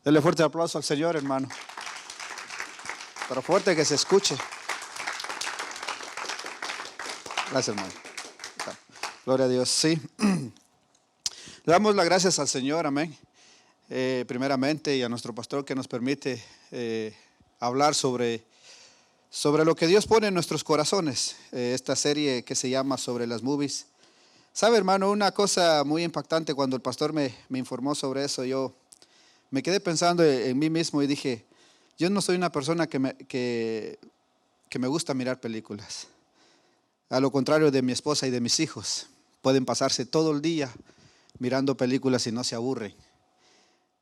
Dele fuerte aplauso al Señor, hermano. Pero fuerte que se escuche. Gracias, hermano. Gloria a Dios. Sí. Le damos las gracias al Señor, amén. Primeramente, y a nuestro pastor que nos permite hablar sobre lo que Dios pone en nuestros corazones. Esta serie que se llama Sobre las Movies. Sabe, hermano, una cosa muy impactante cuando el pastor me informó sobre eso, yo me quedé pensando en mí mismo y dije, yo no soy una persona que me gusta mirar películas. A lo contrario de mi esposa y de mis hijos. Pueden pasarse todo el día mirando películas y no se aburren.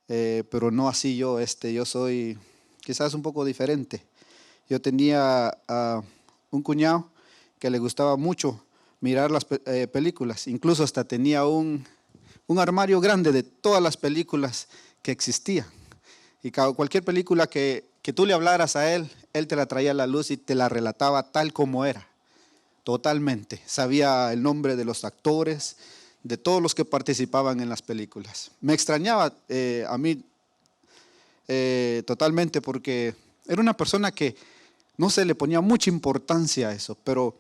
Pero no así yo. Yo soy quizás un poco diferente. Yo tenía un cuñado que le gustaba mucho mirar las películas. Incluso hasta tenía un armario grande de todas las películas que existían. Y cualquier película que tú le hablaras a él te la traía a la luz y te la relataba tal como era. Totalmente. Sabía el nombre de los actores, de todos los que participaban en las películas. Me extrañaba a mí totalmente porque era una persona que no se le ponía mucha importancia a eso. Pero,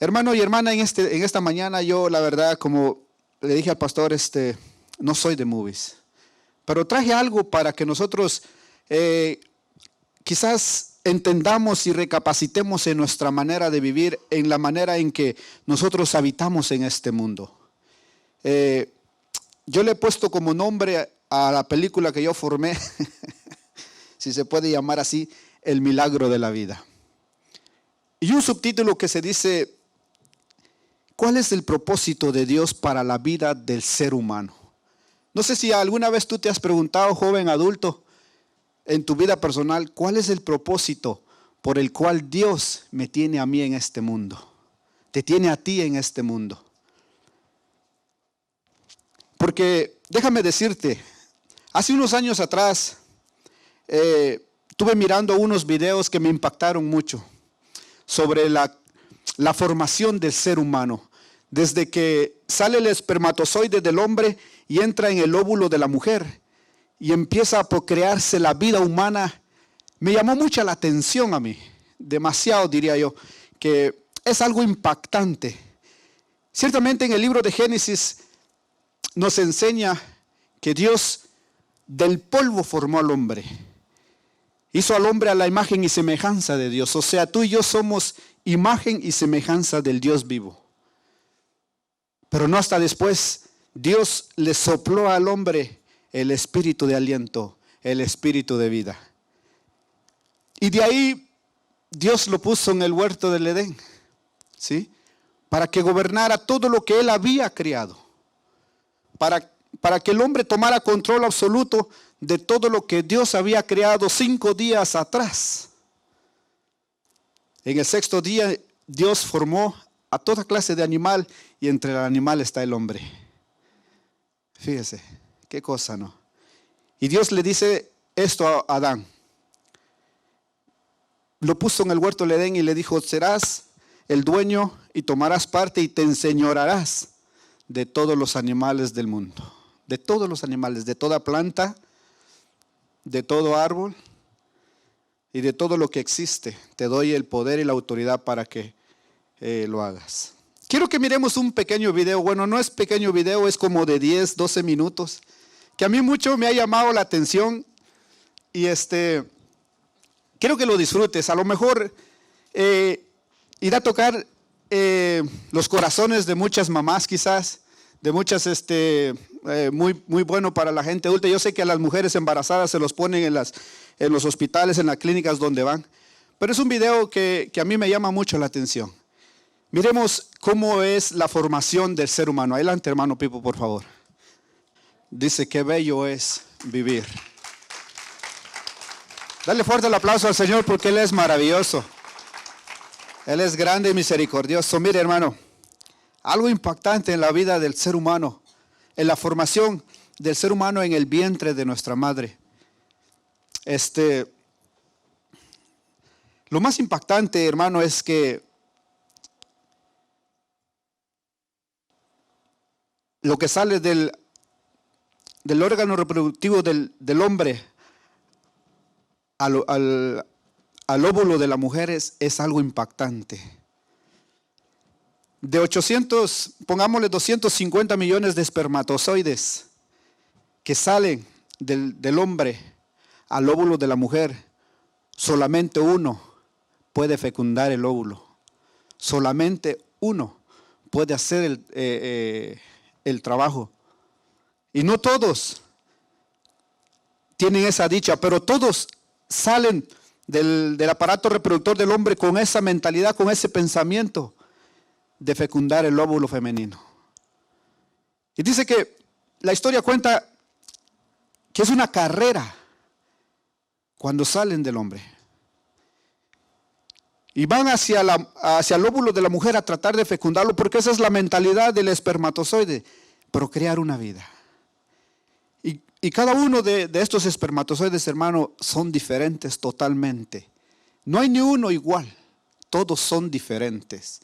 hermano y hermana, en esta mañana yo, la verdad, como le dije al pastor, no soy de movies. Pero traje algo para que nosotros quizás entendamos y recapacitemos en nuestra manera de vivir, en la manera en que nosotros habitamos en este mundo. Yo le he puesto como nombre a la película que yo formé, si se puede llamar así, El Milagro de la Vida. Y un subtítulo que se dice, ¿cuál es el propósito de Dios para la vida del ser humano? No sé si alguna vez tú te has preguntado, joven, adulto, en tu vida personal, ¿cuál es el propósito por el cual Dios me tiene a mí en este mundo? Te tiene a ti en este mundo. Porque déjame decirte, hace unos años atrás estuve mirando unos videos que me impactaron mucho sobre la formación del ser humano. Desde que sale el espermatozoide del hombre y entra en el óvulo de la mujer y empieza a procrearse la vida humana, me llamó mucha la atención a mí, demasiado diría yo, que es algo impactante. Ciertamente en el libro de Génesis nos enseña que Dios del polvo formó al hombre. Hizo al hombre a la imagen y semejanza de Dios. O sea, tú y yo somos imagen y semejanza del Dios vivo. Pero no hasta después Dios le sopló al hombre el espíritu de aliento, el espíritu de vida. Y de ahí Dios lo puso en el huerto del Edén, ¿sí? Para que gobernara todo lo que él había creado. Para que el hombre tomara control absoluto de todo lo que Dios había creado 5 días atrás. En el 6º día Dios formó a toda clase de animal y entre el animal está el hombre. Fíjese, qué cosa, ¿no? Y Dios le dice esto a Adán. Lo puso en el huerto del Edén y le dijo, serás el dueño y tomarás parte y te enseñorearás de todos los animales del mundo. De todos los animales, de toda planta, de todo árbol y de todo lo que existe. Te doy el poder y la autoridad para que lo hagas. Quiero que miremos un pequeño video. Bueno, no es pequeño video, es como de 10, 12 minutos. Que a mí mucho me ha llamado la atención. Y quiero que lo disfrutes. A lo mejor irá a tocar los corazones de muchas mamás quizás. De muchas, muy bueno para la gente adulta. Yo sé que a las mujeres embarazadas se los ponen en los hospitales, en las clínicas donde van. Pero es un video que a mí me llama mucho la atención. Miremos cómo es la formación del ser humano. Adelante, hermano Pipo, por favor. Dice, qué bello es vivir. Dale fuerte el aplauso al Señor porque Él es maravilloso. Él es grande y misericordioso. Mire, hermano, algo impactante en la vida del ser humano, en la formación del ser humano en el vientre de nuestra madre. Lo más impactante, hermano, es que lo que sale del del órgano reproductivo del hombre al óvulo de la mujer es algo impactante. De 800, pongámosle 250 millones de espermatozoides que salen del hombre al óvulo de la mujer, solamente uno puede fecundar el óvulo. Solamente uno puede hacer el trabajo. Y no todos tienen esa dicha, pero todos salen del aparato reproductor del hombre con esa mentalidad, con ese pensamiento de fecundar el óvulo femenino. Y dice que la historia cuenta que es una carrera cuando salen del hombre. Y van hacia el óvulo de la mujer a tratar de fecundarlo, porque esa es la mentalidad del espermatozoide, procrear una vida. Y cada uno de estos espermatozoides, hermano, son diferentes totalmente. No hay ni uno igual, todos son diferentes.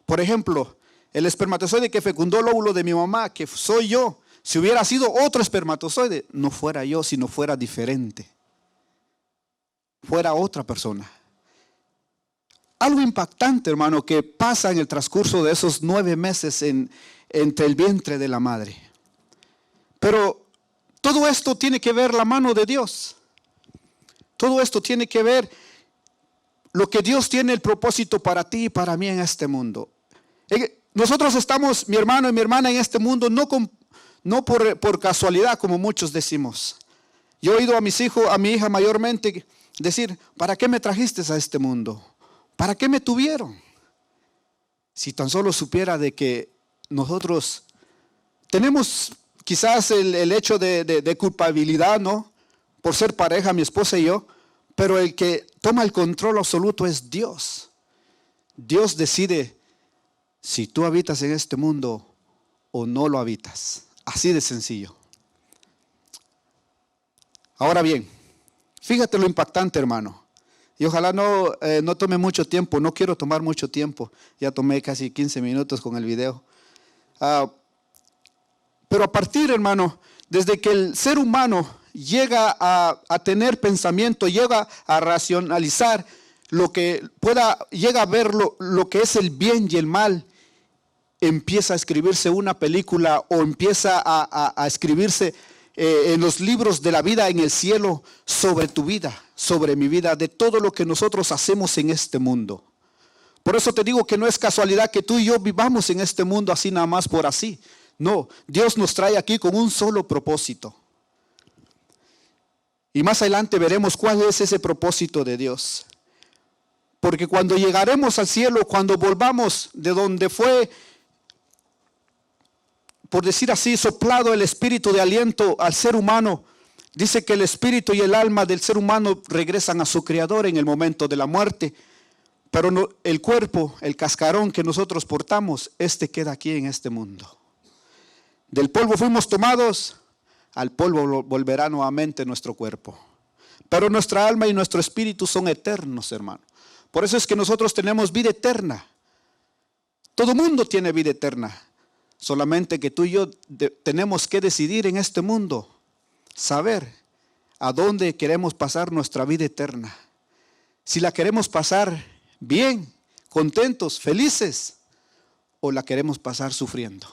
Por ejemplo, el espermatozoide que fecundó el óvulo de mi mamá, que soy yo, si hubiera sido otro espermatozoide, no fuera yo, sino fuera diferente. Fuera otra persona. Algo impactante, hermano, que pasa en el transcurso de esos 9 meses entre el vientre de la madre. Pero todo esto tiene que ver la mano de Dios. Todo esto tiene que ver lo que Dios tiene el propósito para ti y para mí en este mundo. Nosotros estamos, mi hermano y mi hermana, en este mundo no por casualidad, como muchos decimos. Yo he oído a mi hija mayormente decir, ¿para qué me trajiste a este mundo? ¿Para qué me tuvieron? Si tan solo supiera de que nosotros tenemos quizás el hecho de culpabilidad, ¿no? Por ser pareja, mi esposa y yo, pero el que toma el control absoluto es Dios. Dios decide si tú habitas en este mundo o no lo habitas. Así de sencillo. Ahora bien, fíjate lo impactante, hermano. Y ojalá no tome mucho tiempo, no quiero tomar mucho tiempo. Ya tomé casi 15 minutos con el video. Pero a partir, hermano, desde que el ser humano llega a tener pensamiento, llega a racionalizar llega a ver lo que es el bien y el mal, empieza a escribirse una película o empieza a escribirse en los libros de la vida en el cielo sobre tu vida, sobre mi vida, de todo lo que nosotros hacemos en este mundo. Por eso te digo que no es casualidad que tú y yo vivamos en este mundo así nada más por así. No, Dios nos trae aquí con un solo propósito. Y más adelante veremos cuál es ese propósito de Dios. Porque cuando llegaremos al cielo, cuando volvamos de donde fue, por decir así, soplado el espíritu de aliento al ser humano, dice que el espíritu y el alma del ser humano regresan a su creador en el momento de la muerte. Pero no, el cuerpo, el cascarón que nosotros portamos, queda aquí en este mundo. Del polvo fuimos tomados, al polvo volverá nuevamente nuestro cuerpo. Pero nuestra alma y nuestro espíritu son eternos, hermano. Por eso es que nosotros tenemos vida eterna. Todo mundo tiene vida eterna. Solamente que tú y yo tenemos que decidir en este mundo, saber a dónde queremos pasar nuestra vida eterna. Si la queremos pasar bien, contentos, felices, o la queremos pasar sufriendo.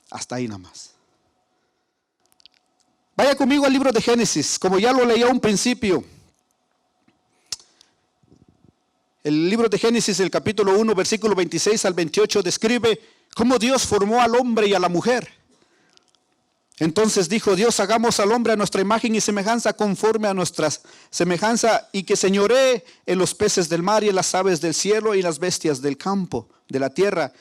Hasta ahí nada más. Vaya conmigo al libro de Génesis, como ya lo leí a un principio. El libro de Génesis, el capítulo 1, versículo 26 al 28, describe cómo Dios formó al hombre y a la mujer. Entonces dijo Dios, hagamos al hombre a nuestra imagen y semejanza, conforme a nuestra semejanza, y que señoree en los peces del mar y en las aves del cielo y en las bestias del campo, de la tierra,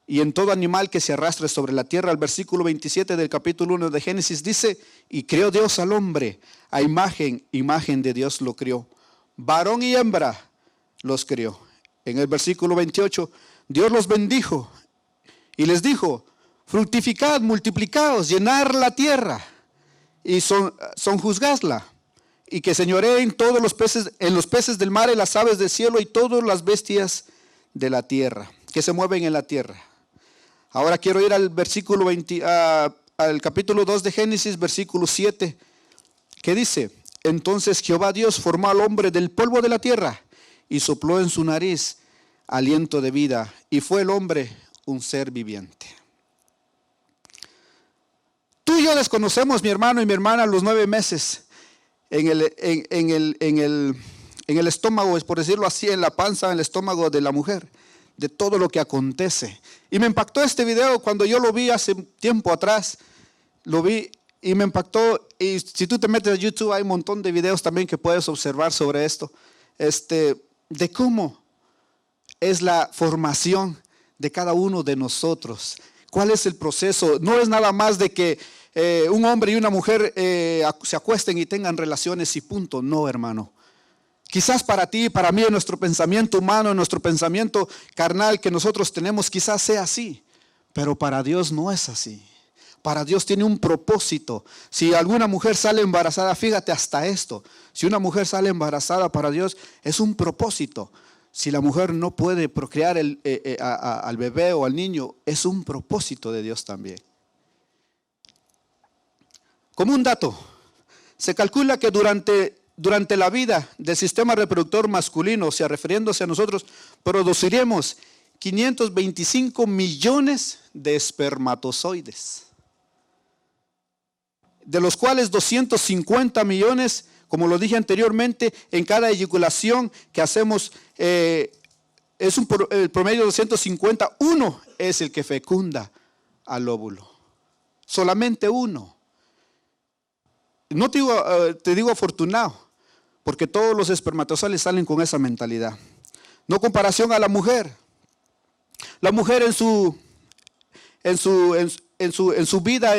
y en todo animal que se arrastre sobre la tierra. El versículo 27 del capítulo 1 de Génesis dice, y creó Dios al hombre, a imagen de Dios lo crió. Varón y hembra los crió. En el versículo 28, Dios los bendijo y les dijo, fructificad, multiplicaos, llenar la tierra y sonjuzgadla, y que señoreen todos los peces, en los peces del mar, en las aves del cielo y todas las bestias de la tierra, que se mueven en la tierra. Ahora quiero ir al versículo al capítulo 2 de Génesis, versículo 7, que dice: entonces Jehová Dios formó al hombre del polvo de la tierra y sopló en su nariz aliento de vida, y fue el hombre un ser viviente. Tú y yo desconocemos, mi hermano y mi hermana, los 9 meses en el estómago, es por decirlo así, en la panza, en el estómago de la mujer, de todo lo que acontece. Y me impactó este video cuando yo lo vi hace tiempo atrás, lo vi y me impactó. Y si tú te metes a YouTube hay un montón de videos también que puedes observar sobre esto, de cómo es la formación de cada uno de nosotros. ¿Cuál es el proceso? No es nada más de que un hombre y una mujer se acuesten y tengan relaciones y punto. No, hermano. Quizás para ti y para mí, en nuestro pensamiento humano, en nuestro pensamiento carnal que nosotros tenemos, quizás sea así. Pero para Dios no es así. Para Dios tiene un propósito. Si alguna mujer sale embarazada, fíjate hasta esto. Si una mujer sale embarazada, para Dios es un propósito. Si la mujer no puede procrear al bebé o al niño, es un propósito de Dios también. Como un dato, se calcula que durante la vida del sistema reproductor masculino, o sea, refiriéndose a nosotros, produciremos 525 millones de espermatozoides, de los cuales 250 millones, como lo dije anteriormente, en cada eyaculación que hacemos, el promedio de 250, uno es el que fecunda al óvulo. Solamente uno. No te digo afortunado, porque todos los espermatozoides salen con esa mentalidad. No comparación a la mujer. La mujer en su vida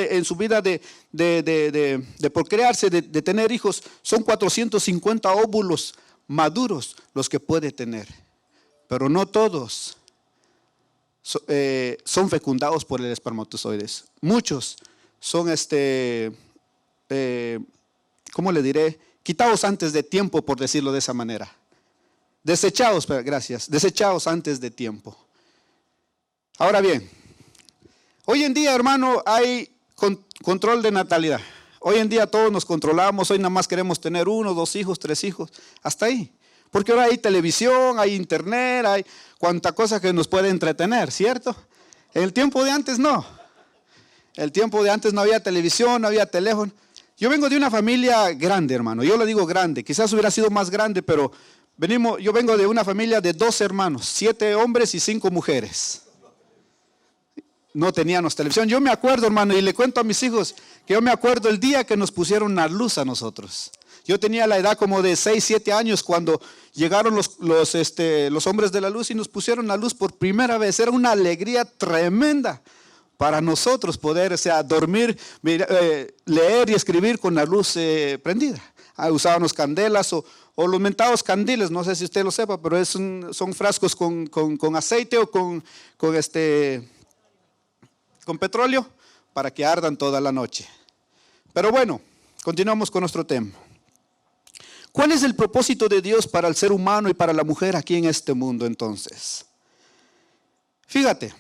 de procrearse, de tener hijos, son 450 óvulos maduros los que puede tener. Pero no todos son fecundados por el espermatozoides. Muchos son ¿cómo le diré? Quitados antes de tiempo, por decirlo de esa manera. Desechados antes de tiempo. Ahora bien, hoy en día, hermano, hay control de natalidad. Hoy en día todos nos controlamos, hoy nada más queremos tener 1, 2 hijos, 3 hijos, hasta ahí. Porque ahora hay televisión, hay internet, hay cuanta cosa que nos puede entretener, ¿cierto? En el tiempo de antes no. El tiempo de antes no había televisión, no había teléfono. Yo vengo de una familia grande, hermano. Yo le digo grande. Quizás hubiera sido más grande, pero yo vengo de una familia de 12 hermanos, 7 hombres y 5 mujeres. No teníamos televisión. Yo me acuerdo, hermano, y le cuento a mis hijos que yo me acuerdo el día que nos pusieron la luz a nosotros. Yo tenía la edad como de 6, 7 años cuando llegaron los hombres de la luz y nos pusieron la luz por primera vez. Era una alegría tremenda para nosotros poder, dormir, leer y escribir con la luz prendida. Usábamos candelas o los mentados candiles, no sé si usted lo sepa, pero son frascos con aceite o con petróleo para que ardan toda la noche. Pero bueno, continuamos con nuestro tema. ¿Cuál es el propósito de Dios para el ser humano y para la mujer aquí en este mundo entonces? Fíjate,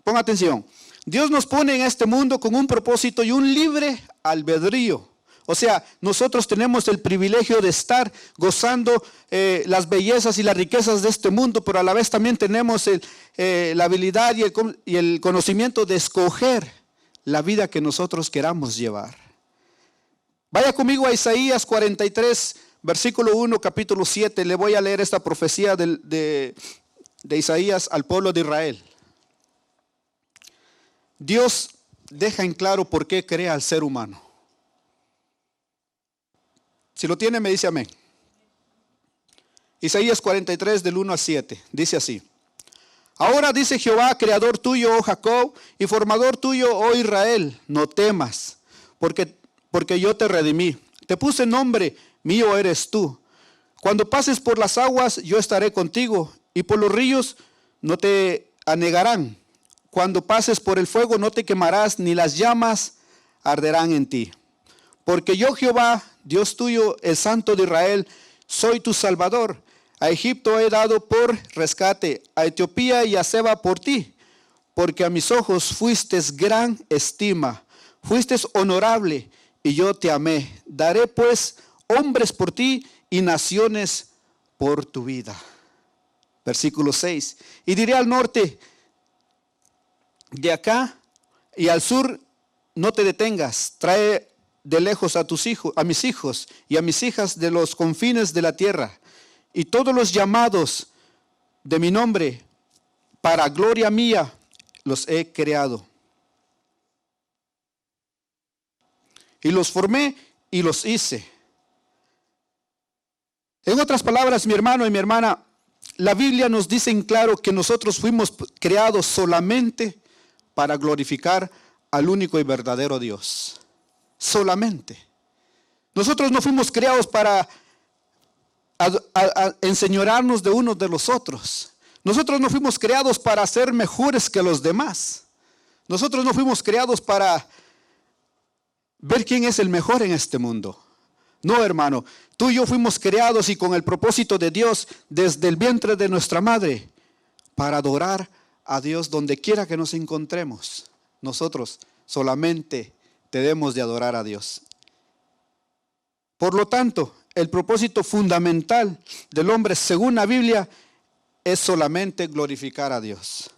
ponga atención. Dios nos pone en este mundo con un propósito y un libre albedrío. O sea, nosotros tenemos el privilegio de estar gozando las bellezas y las riquezas de este mundo, pero a la vez también tenemos la habilidad y el conocimiento de escoger la vida que nosotros queramos llevar. Vaya conmigo a Isaías 43, versículo 1, capítulo 7. Le voy a leer esta profecía de Isaías al pueblo de Israel. Dios deja en claro por qué crea al ser humano. Si lo tiene, me dice amén. Isaías 43, del 1 al 7, dice así. Ahora dice Jehová, creador tuyo, oh Jacob, y formador tuyo, oh Israel, no temas, porque yo te redimí. Te puse nombre, mío eres tú. Cuando pases por las aguas, yo estaré contigo, y por los ríos no te anegarán. Cuando pases por el fuego, no te quemarás, ni las llamas arderán en ti. Porque yo, Jehová, Dios tuyo, el Santo de Israel, soy tu Salvador. A Egipto he dado por rescate, a Etiopía y a Seba por ti. porque a mis ojos fuiste gran estima, fuiste honorable y yo te amé. Daré pues hombres por ti y naciones por tu vida. Versículo 6. Y diré al norte, de acá, y al sur, no te detengas. Trae de lejos a tus hijos, a mis hijos y a mis hijas de los confines de la tierra. Y todos los llamados de mi nombre, para gloria mía, los he creado. Y los formé y los hice. En otras palabras, mi hermano y mi hermana, la Biblia nos dice en claro que nosotros fuimos creados solamente para glorificar al único y verdadero Dios. Solamente. Nosotros no fuimos creados para enseñorearnos de unos de los otros. Nosotros no fuimos creados para ser mejores que los demás. Nosotros no fuimos creados para ver quién es el mejor en este mundo. No, hermano, tú y yo fuimos creados y con el propósito de Dios desde el vientre de nuestra madre para adorar a Dios donde quiera que nos encontremos. Nosotros solamente debemos de adorar a Dios. Por lo tanto, el propósito fundamental del hombre, según la Biblia, es solamente glorificar a Dios.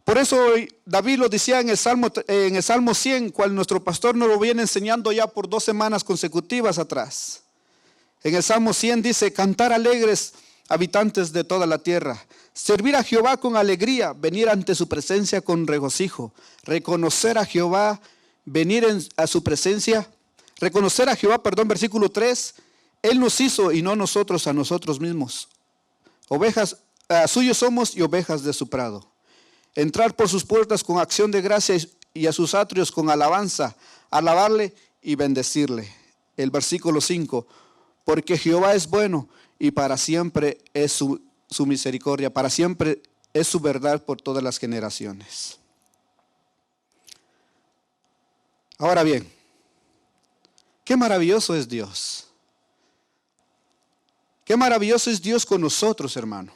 Por eso David lo decía en el Salmo 100, cual nuestro pastor nos lo viene enseñando ya por 2 semanas consecutivas atrás. En el Salmo 100 dice, cantar alegres habitantes de toda la tierra, servir a Jehová con alegría, venir ante su presencia con regocijo, reconocer a Jehová, venir a su presencia, reconocer a Jehová, versículo 3, Él nos hizo y no nosotros a nosotros mismos. Ovejas suyos somos y ovejas de su prado. Entrar por sus puertas con acción de gracia y a sus atrios con alabanza, alabarle y bendecirle. El versículo 5, porque Jehová es bueno y para siempre es su misericordia, para siempre es su verdad por todas las generaciones. Ahora bien, qué maravilloso es Dios. Qué maravilloso es Dios con nosotros, hermano.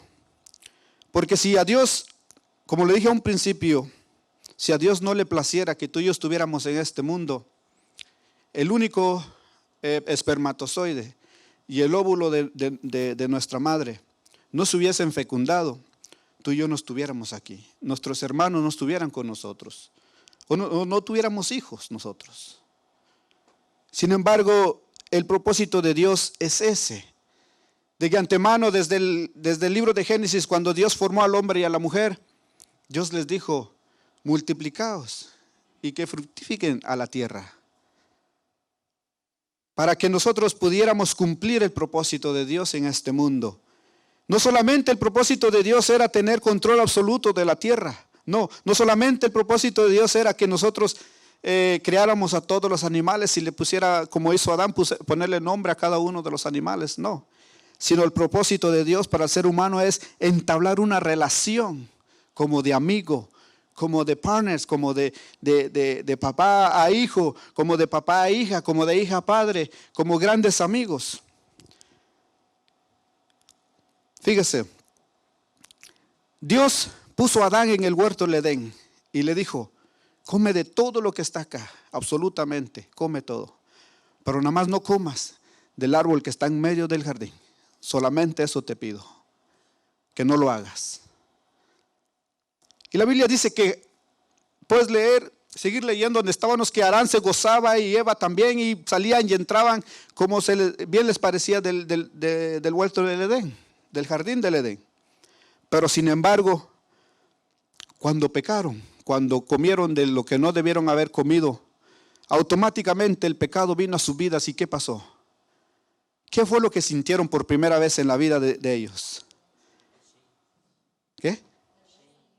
Porque si a Dios, como le dije a un principio, si a Dios no le placiera que tú y yo estuviéramos en este mundo, el único espermatozoide y el óvulo de nuestra madre no se hubiesen fecundado, tú y yo no estuviéramos aquí. Nuestros hermanos no estuvieran con nosotros. O no tuviéramos hijos nosotros. Sin embargo, el propósito de Dios es ese. De antemano, desde el libro de Génesis, cuando Dios formó al hombre y a la mujer, Dios les dijo, multiplicaos y que fructifiquen a la tierra. Para que nosotros pudiéramos cumplir el propósito de Dios en este mundo. No solamente el propósito de Dios era tener control absoluto de la tierra. No solamente el propósito de Dios era que nosotros creáramos a todos los animales y le pusiera, como hizo Adán, ponerle nombre a cada uno de los animales. No. Sino el propósito de Dios para el ser humano es entablar una relación como de amigo, como de partners, como de papá a hijo, como de papá a hija, como de hija a padre, como grandes amigos. Fíjese, Dios puso a Adán en el huerto del Edén y le dijo, come de todo lo que está acá, absolutamente, come todo. Pero nada más no comas del árbol que está en medio del jardín. Solamente eso te pido, que no lo hagas. Y la Biblia dice que puedes seguir leyendo donde estábamos, que Adán se gozaba y Eva también, y salían y entraban como bien les parecía del huerto del Edén, del jardín del Edén. Pero sin embargo, cuando pecaron, cuando comieron de lo que no debieron haber comido, automáticamente el pecado vino a sus vidas. ¿Y qué pasó? ¿Qué fue lo que sintieron por primera vez en la vida de ellos? ¿Qué?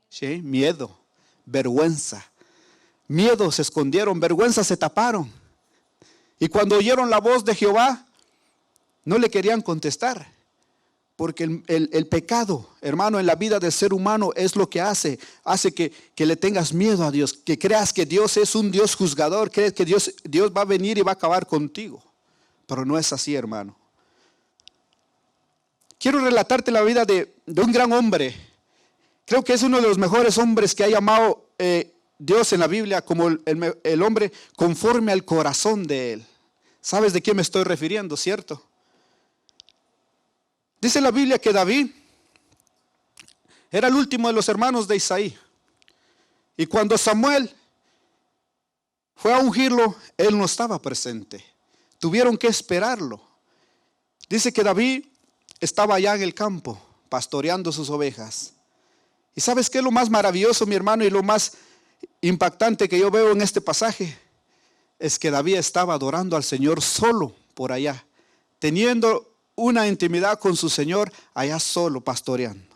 Sí, miedo, vergüenza. Miedo se escondieron, vergüenza se taparon. Y cuando oyeron la voz de Jehová, no le querían contestar. Porque el pecado, hermano, en la vida del ser humano es lo que hace que le tengas miedo a Dios, que creas que Dios es un Dios juzgador, crees que Dios va a venir y va a acabar contigo. Pero no es así, hermano. Quiero relatarte la vida de un gran hombre Creo que es uno de los mejores hombres que ha llamado Dios en la Biblia como el hombre conforme al corazón de él. ¿Sabes de quién me estoy refiriendo, cierto? Dice la Biblia que David era el último de los hermanos de Isaí. Y cuando Samuel fue a ungirlo, él no estaba presente. Tuvieron que esperarlo. Dice que David estaba allá en el campo, pastoreando sus ovejas. ¿Y sabes qué es lo más maravilloso, mi hermano, y lo más impactante que yo veo en este pasaje? Es que David estaba adorando al Señor solo por allá, teniendo una intimidad con su Señor allá solo, pastoreando.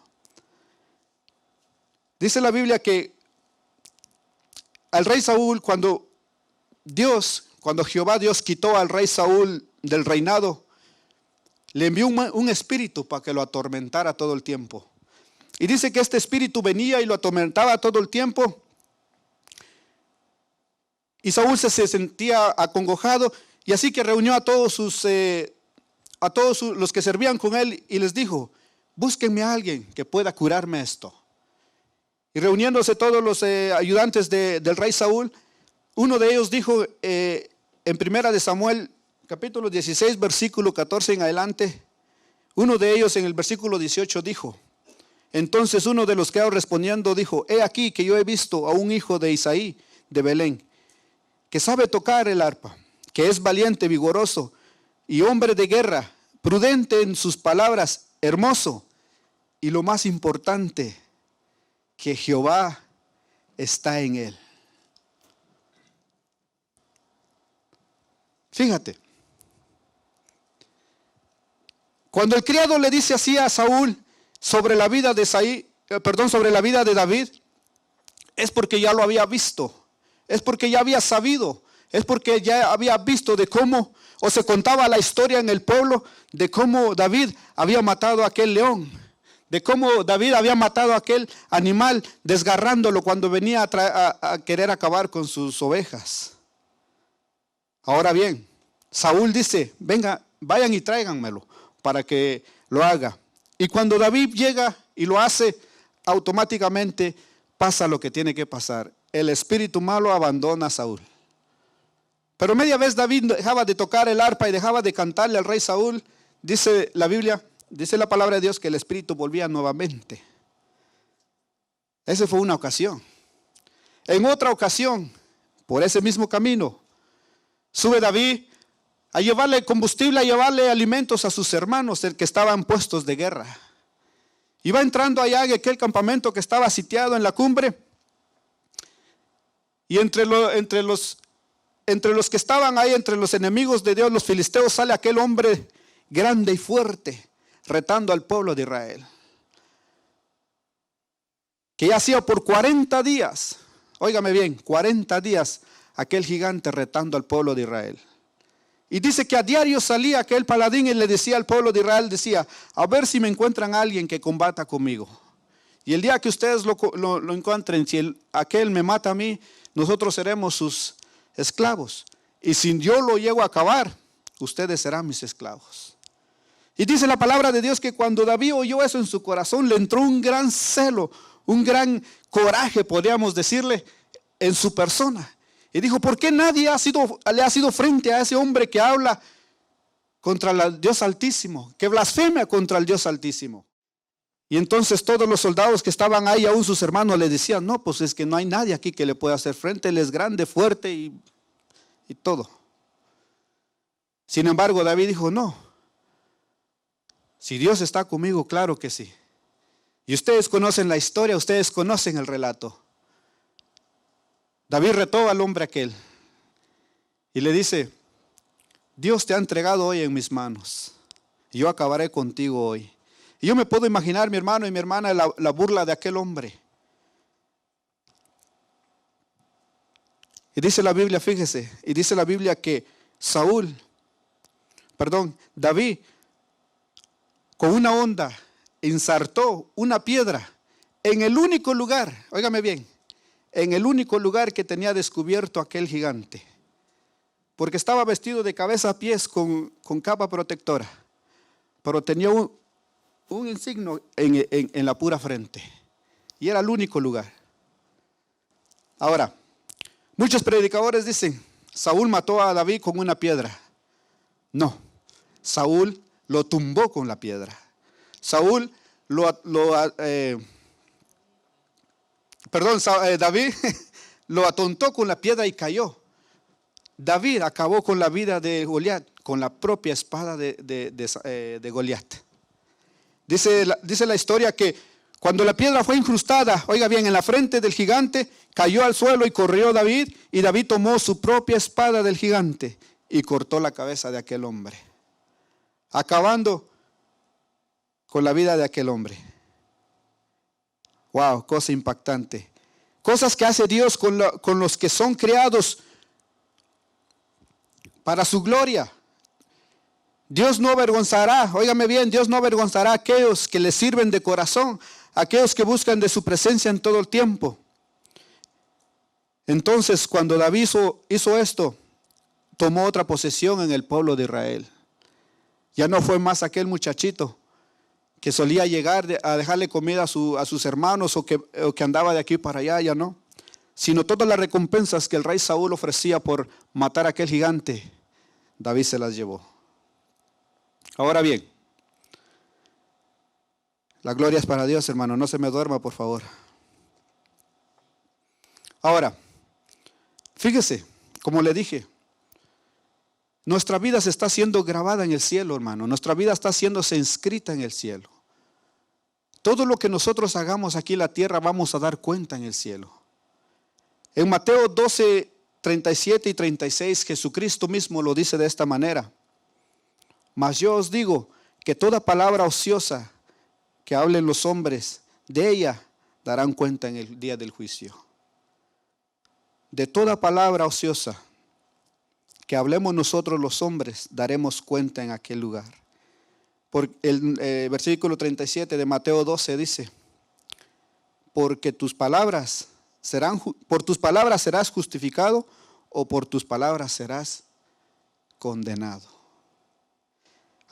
Dice la Biblia que al rey Saúl, cuando Jehová Dios quitó al rey Saúl del reinado, le envió un espíritu para que lo atormentara todo el tiempo. Y dice que este espíritu venía y lo atormentaba todo el tiempo. Y Saúl se sentía acongojado, y así que reunió a todos los que servían con él y les dijo: búsquenme a alguien que pueda curarme esto. Y reuniéndose todos los ayudantes del rey Saúl, uno de ellos dijo en primera de Samuel, capítulo 16, versículo 14 en adelante, uno de ellos en el versículo 18 dijo: entonces uno de los que respondiendo dijo: he aquí que yo he visto a un hijo de Isaí de Belén, que sabe tocar el arpa, que es valiente, vigoroso y hombre de guerra, prudente en sus palabras, hermoso, y lo más importante, que Jehová está en él. Fíjate, cuando el criado le dice así a Saúl sobre la vida de sobre la vida de David, es porque ya lo había visto, es porque ya había sabido, es porque ya había visto de cómo, o se contaba la historia en el pueblo de cómo David había matado a aquel león, de cómo David había matado a aquel animal desgarrándolo cuando venía a querer acabar con sus ovejas. Ahora bien, Saúl dice: venga, vayan y tráiganmelo para que lo haga. Y cuando David llega y lo hace, automáticamente pasa lo que tiene que pasar. El espíritu malo abandona a Saúl. Pero media vez David dejaba de tocar el arpa y dejaba de cantarle al rey Saúl. Dice la Biblia, dice la palabra de Dios, que el espíritu volvía nuevamente. Esa fue una ocasión. En otra ocasión, por ese mismo camino, sube David a llevarle combustible, a llevarle alimentos a sus hermanos, el que estaban puestos de guerra. Y va entrando allá en aquel campamento que estaba sitiado en la cumbre. Y entre los que estaban ahí, entre los enemigos de Dios, los filisteos, sale aquel hombre grande y fuerte, retando al pueblo de Israel. Que ya hacía por 40 días, óigame bien, 40 días, aquel gigante retando al pueblo de Israel. Y dice que a diario salía aquel paladín y le decía al pueblo de Israel, decía: a ver si me encuentran a alguien que combata conmigo. Y el día que ustedes lo encuentren, si aquel me mata a mí, nosotros seremos sus esclavos. Y si yo lo llego a acabar, ustedes serán mis esclavos. Y dice la palabra de Dios que cuando David oyó eso en su corazón, le entró un gran celo, un gran coraje, podríamos decirle, en su persona. Y dijo: ¿por qué nadie le ha sido frente a ese hombre que habla contra el Dios Altísimo, que blasfema contra el Dios Altísimo? Y entonces todos los soldados que estaban ahí, aún sus hermanos, le decían: no, pues es que no hay nadie aquí que le pueda hacer frente, él es grande, fuerte y todo. Sin embargo, David dijo: no, si Dios está conmigo, claro que sí. Y ustedes conocen la historia, ustedes conocen el relato. David retó al hombre aquel y le dice: Dios te ha entregado hoy en mis manos y yo acabaré contigo hoy. Y yo me puedo imaginar, mi hermano y mi hermana, la burla de aquel hombre. Y dice la Biblia, fíjese, y dice la Biblia que David, con una honda, ensartó una piedra en el único lugar, óigame bien, en el único lugar que tenía descubierto aquel gigante. Porque estaba vestido de cabeza a pies con capa protectora, pero tenía un insigno en la pura frente. Y era el único lugar. Ahora, muchos predicadores dicen, Saúl mató a David con una piedra. No, Saúl lo tumbó con la piedra. Saúl David lo atontó con la piedra y cayó. David acabó con la vida de Goliat con la propia espada de Goliat. Dice la historia que cuando la piedra fue incrustada, oiga bien, en la frente del gigante, cayó al suelo y corrió David, y David tomó su propia espada del gigante y cortó la cabeza de aquel hombre, acabando con la vida de aquel hombre. Wow, cosa impactante. Cosas que hace Dios con los que son creados para su gloria. Dios no avergonzará, óigame bien, Dios no avergonzará a aquellos que le sirven de corazón, aquellos que buscan de su presencia en todo el tiempo. Entonces, cuando David hizo esto, tomó otra posesión en el pueblo de Israel. Ya no fue más aquel muchachito que solía llegar a dejarle comida a sus hermanos o que andaba de aquí para allá, ya no. Sino todas las recompensas que el rey Saúl ofrecía por matar a aquel gigante, David se las llevó. Ahora bien, la gloria es para Dios, hermano, no se me duerma, por favor. Ahora, fíjese, como le dije, nuestra vida se está siendo grabada en el cielo, hermano. Nuestra vida está haciéndose inscrita en el cielo. Todo lo que nosotros hagamos aquí en la tierra vamos a dar cuenta en el cielo. En Mateo 12, 37 y 36, Jesucristo mismo lo dice de esta manera. Mas yo os digo que toda palabra ociosa que hablen los hombres, de ella darán cuenta en el día del juicio. De toda palabra ociosa que hablemos nosotros los hombres, daremos cuenta en aquel lugar. Por el versículo 37 de Mateo 12 dice, por tus palabras serás justificado, o por tus palabras serás condenado.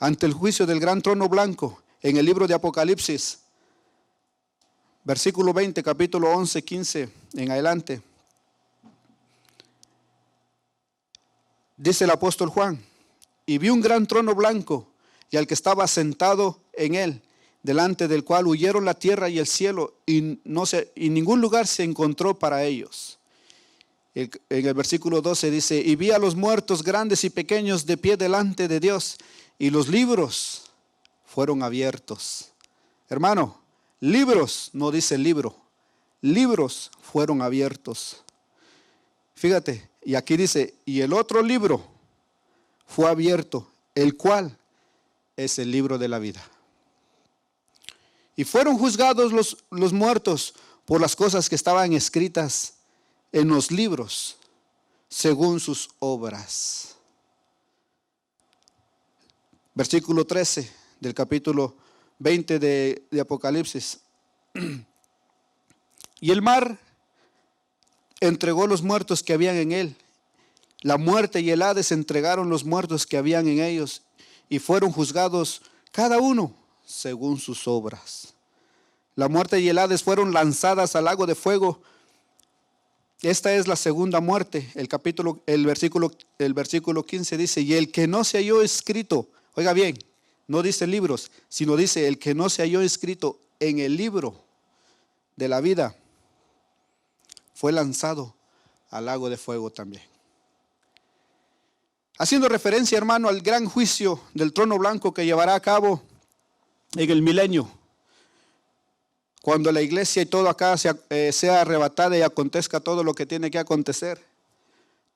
Ante el juicio del gran trono blanco, en el libro de Apocalipsis, versículo 20, capítulo 11, 15 en adelante, dice el apóstol Juan, y vi un gran trono blanco y al que estaba sentado en él, delante del cual huyeron la tierra y el cielo, y ningún lugar se encontró para ellos. En el versículo 12 dice, y vi a los muertos grandes y pequeños de pie delante de Dios, y los libros fueron abiertos. Hermano, libros, no dice libro, libros fueron abiertos. Fíjate, y aquí dice, y el otro libro fue abierto, el cual es el libro de la vida. Y fueron juzgados los muertos por las cosas que estaban escritas en los libros, según sus obras. Versículo 13 del capítulo 20 de Apocalipsis. Y el mar entregó los muertos que habían en él. La muerte y el Hades entregaron los muertos que habían en ellos, y fueron juzgados cada uno según sus obras. La muerte y el Hades fueron lanzadas al lago de fuego. Esta es la segunda muerte. El versículo 15 dice, y el que no se halló escrito, oiga bien, no dice libros, sino dice el que no se halló escrito en el libro de la vida, fue lanzado al lago de fuego también. Haciendo referencia, hermano, al gran juicio del trono blanco que llevará a cabo en el milenio, cuando la iglesia y todo acá sea arrebatada y acontezca todo lo que tiene que acontecer.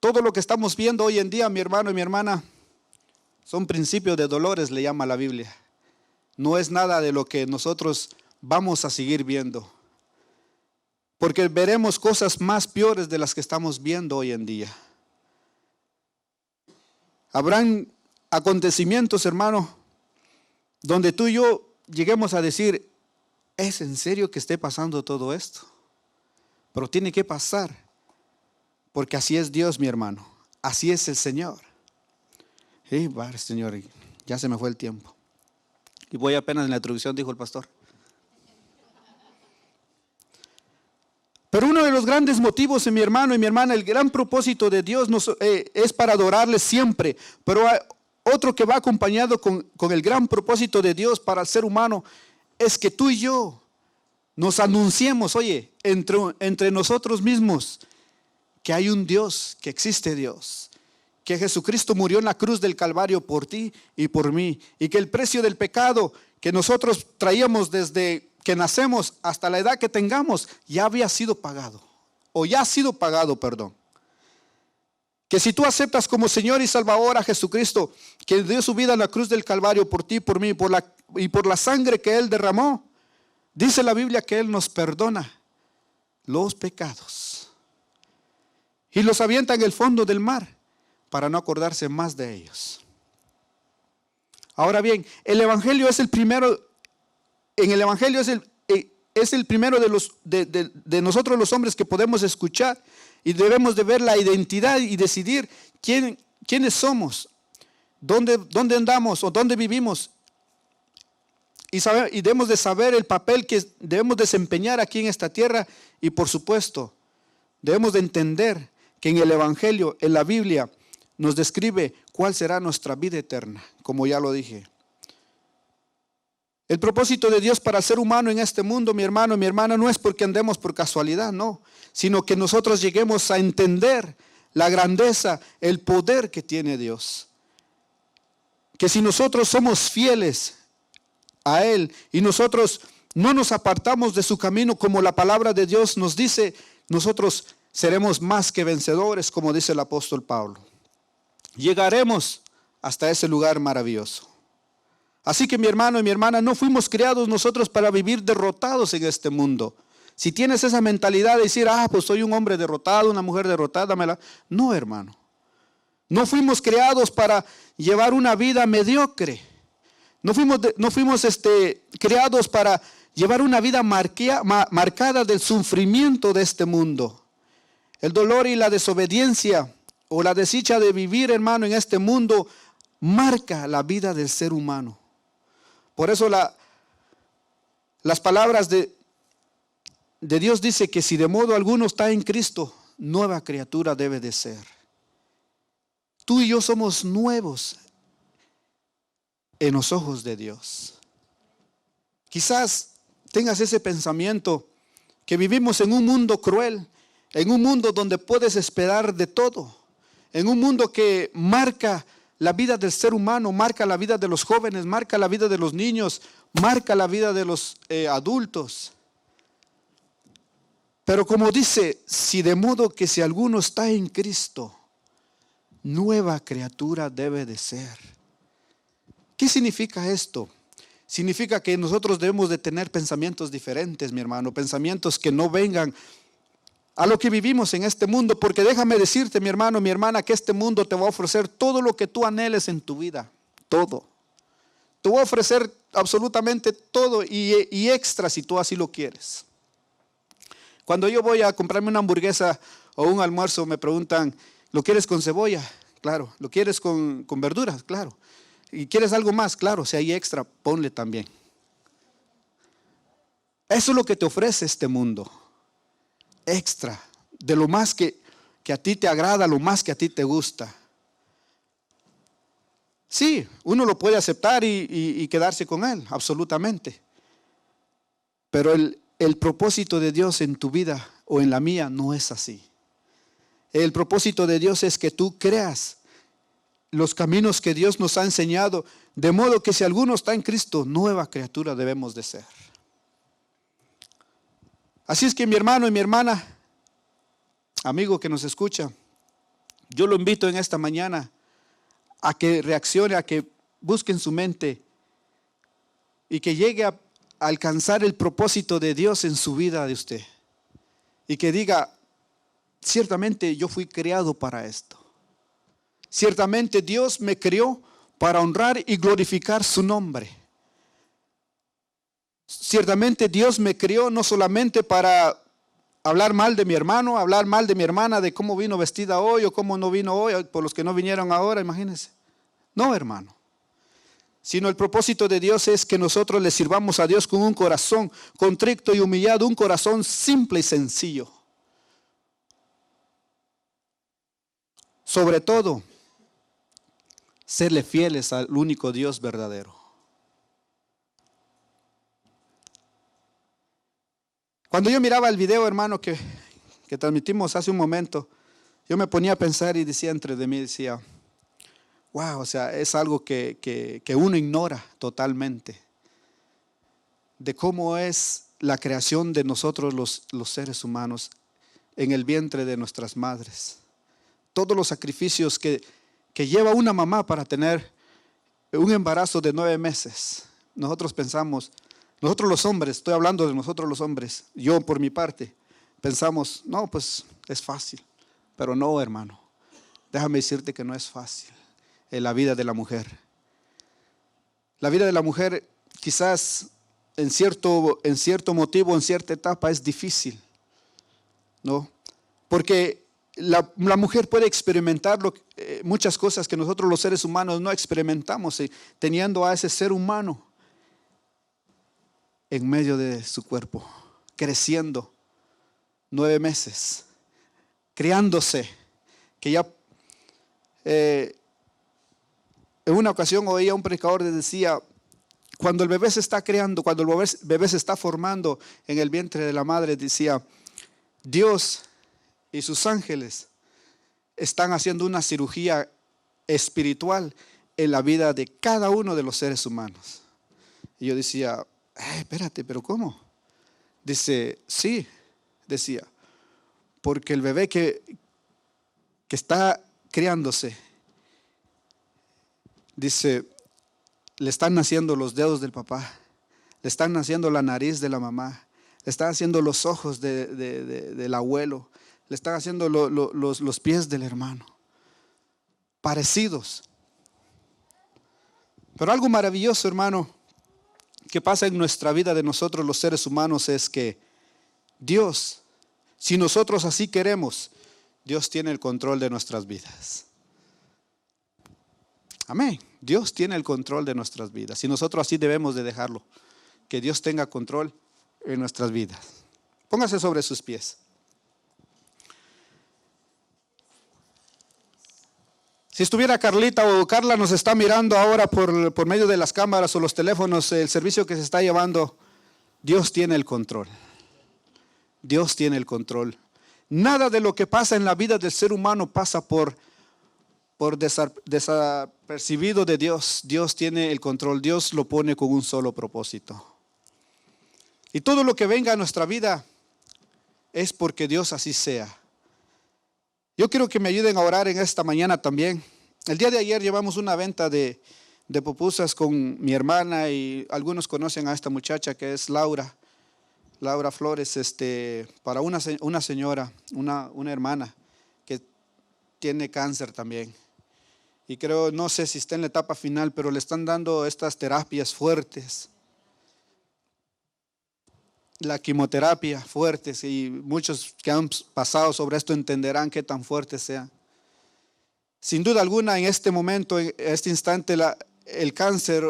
Todo lo que estamos viendo hoy en día, mi hermano y mi hermana, son principios de dolores, le llama la Biblia. No es nada de lo que nosotros vamos a seguir viendo, porque veremos cosas más peores de las que estamos viendo hoy en día. Habrán acontecimientos, hermano, donde tú y yo lleguemos a decir, ¿es en serio que esté pasando todo esto? Pero tiene que pasar, porque así es Dios, mi hermano, así es el Señor. Sí, vale, Señor, ya se me fue el tiempo. Y voy apenas en la introducción, dijo el pastor. Pero uno de los grandes motivos, mi hermano y mi hermana, el gran propósito de Dios es para adorarle siempre. Pero hay otro que va acompañado con el gran propósito de Dios para el ser humano, es que tú y yo nos anunciemos, oye, entre nosotros mismos, que hay un Dios, que existe Dios, que Jesucristo murió en la cruz del Calvario por ti y por mí, y que el precio del pecado que nosotros traíamos desde que nacemos hasta la edad que tengamos, ya había sido pagado, o ya ha sido pagado, perdón. Que si tú aceptas como Señor y Salvador a Jesucristo, que dio su vida en la cruz del Calvario por ti y por mí, y por la sangre que Él derramó, dice la Biblia que Él nos perdona los pecados y los avienta en el fondo del mar para no acordarse más de ellos. Ahora bien, el Evangelio es el primero. En el Evangelio es el primero de nosotros los hombres que podemos escuchar, y debemos de ver la identidad y decidir quiénes somos, dónde andamos o dónde vivimos, y debemos de saber el papel que debemos desempeñar aquí en esta tierra, y por supuesto debemos de entender que en el Evangelio, en la Biblia, nos describe cuál será nuestra vida eterna, como ya lo dije. El propósito de Dios para el ser humano en este mundo, mi hermano y mi hermana, no es porque andemos por casualidad, no, sino que nosotros lleguemos a entender la grandeza, el poder que tiene Dios. Que si nosotros somos fieles a Él y nosotros no nos apartamos de su camino, como la palabra de Dios nos dice, nosotros seremos más que vencedores, como dice el apóstol Pablo. Llegaremos hasta ese lugar maravilloso. Así que mi hermano y mi hermana, no fuimos creados nosotros para vivir derrotados en este mundo. Si tienes esa mentalidad de decir, pues soy un hombre derrotado, una mujer derrotada, no, hermano. No fuimos creados para llevar una vida mediocre. No fuimos creados para llevar una vida marcada del sufrimiento de este mundo. El dolor y la desobediencia o la desdicha de vivir, hermano, en este mundo marca la vida del ser humano. Por eso las palabras de Dios dice que si de modo alguno está en Cristo, nueva criatura debe de ser. Tú y yo somos nuevos en los ojos de Dios. Quizás tengas ese pensamiento que vivimos en un mundo cruel, en un mundo donde puedes esperar de todo, en un mundo que marca la vida del ser humano, marca la vida de los jóvenes, marca la vida de los niños, marca la vida de los adultos. Pero como dice, si de modo que si alguno está en Cristo, nueva criatura debe de ser. ¿Qué significa esto? Significa que nosotros debemos de tener pensamientos diferentes, mi hermano, pensamientos que no vengan a lo que vivimos en este mundo, porque déjame decirte, mi hermano, mi hermana, que este mundo te va a ofrecer todo lo que tú anheles en tu vida, todo. Te va a ofrecer absolutamente todo y extra si tú así lo quieres. Cuando yo voy a comprarme una hamburguesa o un almuerzo, me preguntan, ¿lo quieres con cebolla? Claro. ¿Lo quieres con verduras? Claro. ¿Y quieres algo más? Claro, si hay extra, ponle también. Eso es lo que te ofrece este mundo. Extra, de lo más que a ti te agrada, lo más que a ti te gusta. Sí, uno lo puede aceptar y quedarse con él, absolutamente. Pero el propósito de Dios en tu vida o en la mía no es así. El propósito de Dios es que tú creas los caminos que Dios nos ha enseñado, de modo que si alguno está en Cristo, nueva criatura debemos de ser. Así es que mi hermano y mi hermana, amigo que nos escucha, yo lo invito en esta mañana a que reaccione, a que busque en su mente y que llegue a alcanzar el propósito de Dios en su vida de usted. Y que diga, ciertamente yo fui creado para esto. Ciertamente Dios me creó para honrar y glorificar su nombre. Ciertamente Dios me creó no solamente para hablar mal de mi hermano, hablar mal de mi hermana, de cómo vino vestida hoy o cómo no vino hoy, por los que no vinieron ahora, imagínense. No, hermano. Sino el propósito de Dios es que nosotros le sirvamos a Dios con un corazón contrito y humillado, un corazón simple y sencillo. sobre todo, serle fieles al único Dios verdadero. Cuando yo miraba el video, hermano, que transmitimos hace un momento, yo me ponía a pensar y decía entre de mí, decía, wow, o sea, es algo que uno ignora totalmente, de cómo es la creación de nosotros los seres humanos en el vientre de nuestras madres. Todos los sacrificios que lleva una mamá para tener un embarazo de 9 meses. Nosotros pensamos, nosotros los hombres, estoy hablando de nosotros los hombres, yo por mi parte, pensamos, no, pues es fácil. Pero no, hermano, déjame decirte que no es fácil en la vida de la mujer. La vida de la mujer quizás en cierto motivo, en cierta etapa es difícil, ¿no? Porque la mujer puede experimentar muchas cosas que nosotros los seres humanos no experimentamos, teniendo a ese ser humano en medio de su cuerpo, creciendo 9 meses, criándose, que ya en una ocasión oía a un predicador que decía, cuando el bebé se está creando, cuando el bebé se está formando en el vientre de la madre, decía, Dios y sus ángeles están haciendo una cirugía espiritual en la vida de cada uno de los seres humanos. Y yo decía, espérate, ¿pero cómo? Dice, sí, decía, porque el bebé que está criándose, dice, le están naciendo los dedos del papá, le están naciendo la nariz de la mamá, le están haciendo los ojos del abuelo, le están haciendo los pies del hermano, parecidos. Pero algo maravilloso, hermano, que pasa en nuestra vida de nosotros los seres humanos es que Dios, si nosotros así queremos, Dios tiene el control de nuestras vidas. Amén. Dios tiene el control de nuestras vidas y nosotros así debemos de dejarlo, que Dios tenga control en nuestras vidas. Póngase sobre sus pies. Si estuviera Carlita o Carla nos está mirando ahora por medio de las cámaras o los teléfonos, el servicio que se está llevando, Dios tiene el control. Dios tiene el control. Nada de lo que pasa en la vida del ser humano pasa por desapercibido de Dios. Dios tiene el control, Dios lo pone con un solo propósito. Y todo lo que venga a nuestra vida es porque Dios así sea. Yo quiero que me ayuden a orar en esta mañana también. El día de ayer llevamos una venta de pupusas con mi hermana y algunos conocen a esta muchacha que es Laura Flores, para una señora, una hermana que tiene cáncer también. Y creo, no sé si está en la etapa final, pero le están dando estas terapias fuertes. La quimioterapia fuertes, y muchos que han pasado sobre esto entenderán qué tan fuertes sean. Sin duda alguna, en este momento, en este instante, el cáncer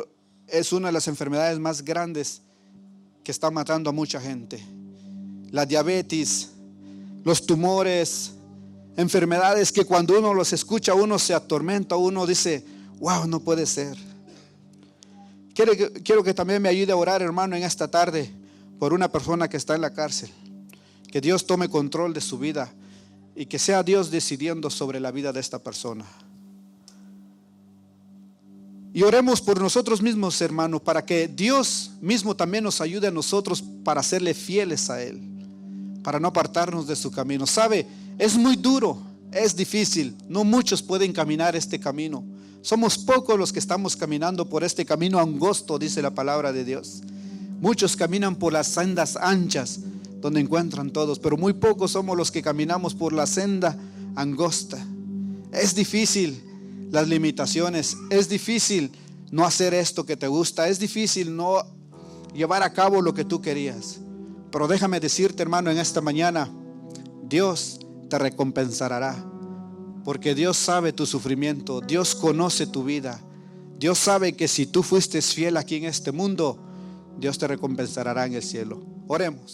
es una de las enfermedades más grandes que está matando a mucha gente. La diabetes, los tumores, enfermedades que cuando uno los escucha, uno se atormenta, uno dice, wow, no puede ser. Quiero que también me ayude a orar, hermano, en esta tarde por una persona que está en la cárcel. Que Dios tome control de su vida y que sea Dios decidiendo sobre la vida de esta persona. Y oremos por nosotros mismos, hermano, para que Dios mismo también nos ayude a nosotros para serle fieles a Él, para no apartarnos de su camino. Sabe, es muy duro, es difícil, no muchos pueden caminar este camino. Somos pocos los que estamos caminando por este camino angosto, dice la palabra de Dios. Muchos caminan por las sendas anchas donde encuentran todos, pero muy pocos somos los que caminamos por la senda angosta. Es difícil las limitaciones, es difícil no hacer esto que te gusta, es difícil no llevar a cabo lo que tú querías. Pero déjame decirte, hermano, en esta mañana, Dios te recompensará, porque Dios sabe tu sufrimiento, Dios conoce tu vida, Dios sabe que si tú fuiste fiel aquí en este mundo, Dios te recompensará en el cielo. Oremos.